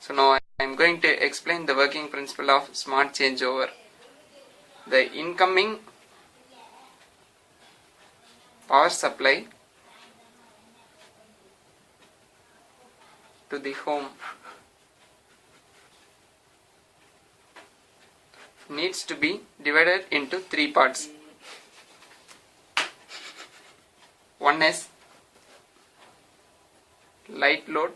So now I am going to explain the working principle of smart changeover. The incoming power supply to the home needs to be divided into three parts. One is light load,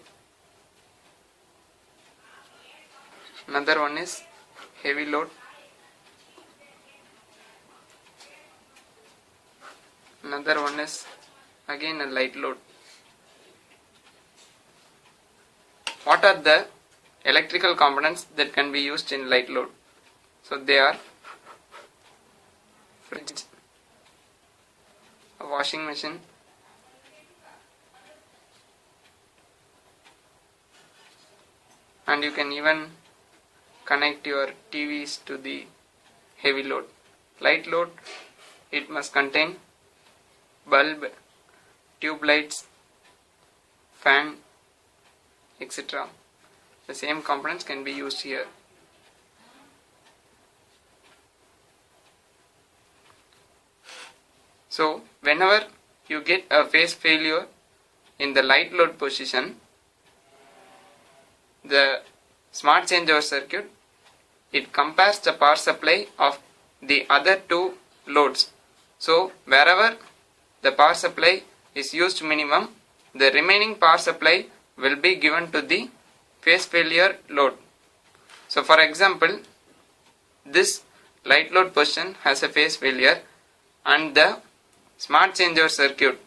another one is heavy load, another one is again a light load. What are the electrical components that can be used in light load? So they are fridge, a washing machine, and you can even connect your TVs to the heavy load. Light load, it must contain bulb, tube lights, fan, etc. The same components can be used here. So whenever you get a phase failure in the light load position, the smart changeover circuit, it compares the power supply of the other two loads. So wherever the power supply is used minimum, the remaining power supply will be given to the phase failure load. So for example, this light load position has a phase failure and the smart changeover circuit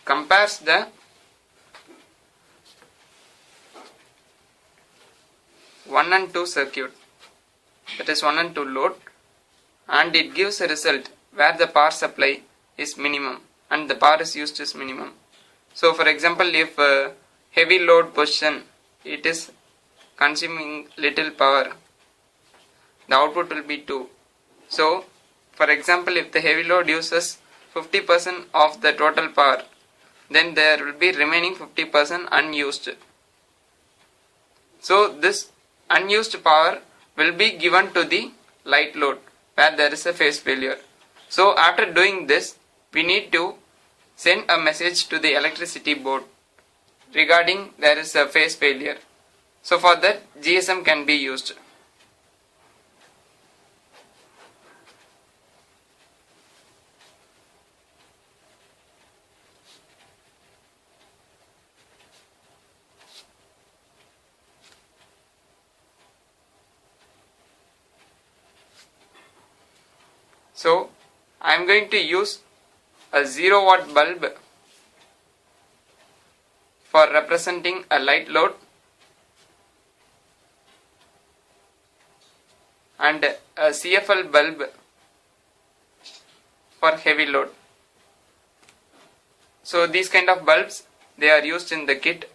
compares the one and two circuit, that is 1 and 2 load, and it gives a result where the power supply is minimum and the power is used is minimum. So for example, if heavy load position, it is consuming little power, the output will be 2. So for example, if the heavy load uses 50% of the total power, then there will be remaining 50% unused. So this unused power will be given to the light load where there is a phase failure. So after doing this, we need to send a message to the electricity board regarding there is a phase failure. So for that, GSM can be used. So I am going to use a 0 watt bulb for representing a light load and a CFL bulb for heavy load. So these kind of bulbs, they are used in the kit.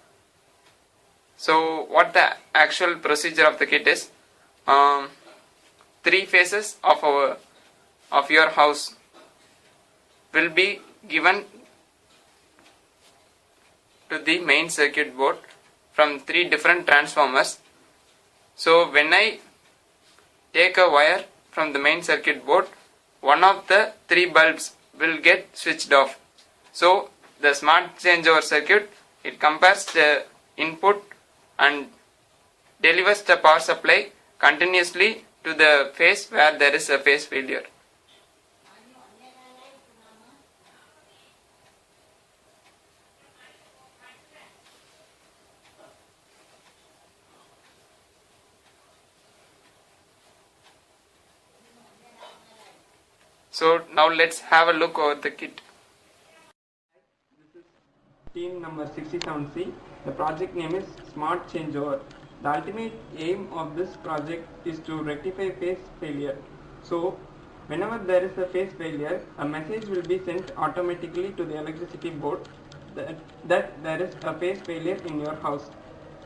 So what the actual procedure of the kit is, 3 phases of your house will be given to the main circuit board from 3 different transformers. So when I take a wire from the main circuit board, one of the 3 bulbs will get switched off. So the smart changeover circuit, it compares the input and delivers the power supply continuously to the phase where there is a phase failure. So now let's have a look over the kit. This is team number 67C. The project name is Smart Changeover. The ultimate aim of this project is to rectify phase failure. So whenever there is a phase failure, a message will be sent automatically to the electricity board that there is a phase failure in your house.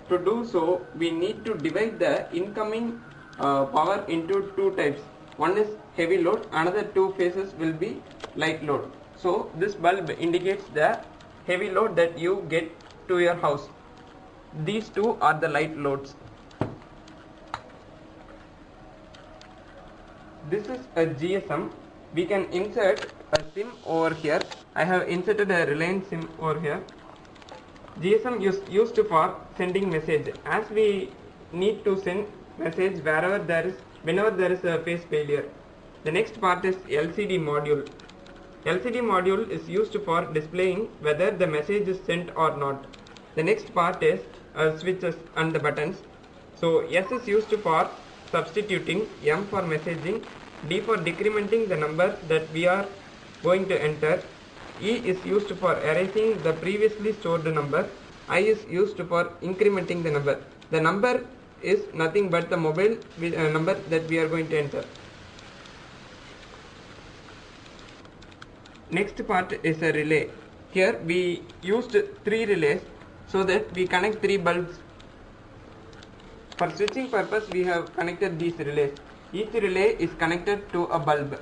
To do so, we need to divide the incoming power into 2 types. One is heavy load, another 2 phases will be light load. So this bulb indicates the heavy load that you get to your house. These two are the light loads. This is a GSM. We can insert a SIM over here. I have inserted a Reliance SIM over here. GSM is used for sending message. As we need to send message whenever there is a phase failure. The next part is LCD module. LCD module is used for displaying whether the message is sent or not. The next part is switches and the buttons. So S is used for substituting, M for messaging, D for decrementing the number that we are going to enter, E is used for erasing the previously stored number, I is used for incrementing the number. The number is nothing but the mobile number that we are going to enter. Next part is a relay. Here we used 3 relays so that we connect 3 bulbs. For switching purpose we have connected these relays. Each relay is connected to a bulb.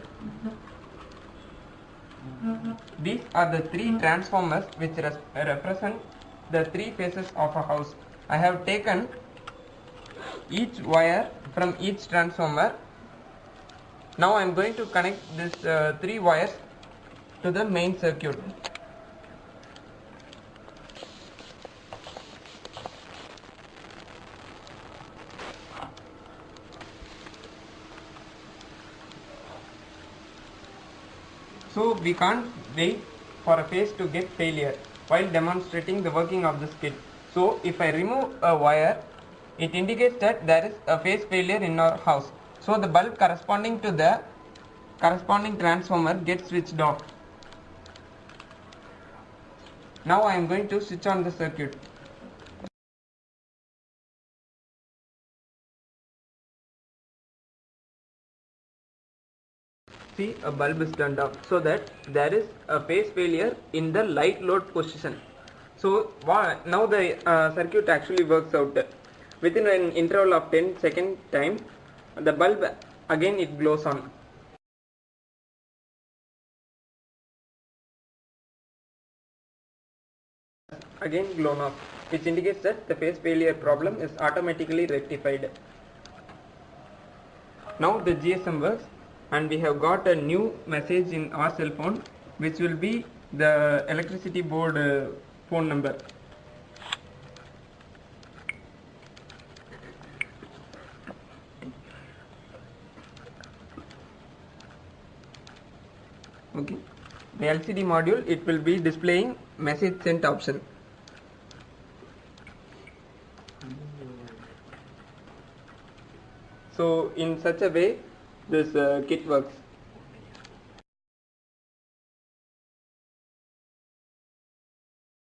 These are the 3 transformers which represent the 3 phases of a house. I have taken each wire from each transformer. Now I am going to connect these 3 wires to the main circuit. So we can't wait for a phase to get failure while demonstrating the working of the skid. So if I remove a wire, it indicates that there is a phase failure in our house. So the bulb corresponding to the corresponding transformer gets switched off. Now I am going to switch on the circuit. See, a bulb is turned off, so that there is a phase failure in the light load position. So now the circuit actually works out. Within an interval of 10 second time, the bulb again it glows on. Again blown off, which indicates that the phase failure problem is automatically rectified. Now the GSM works, and we have got a new message in our cell phone, which will be the electricity board phone number. Okay, the LCD module, it will be displaying message sent option. So in such a way this kit works.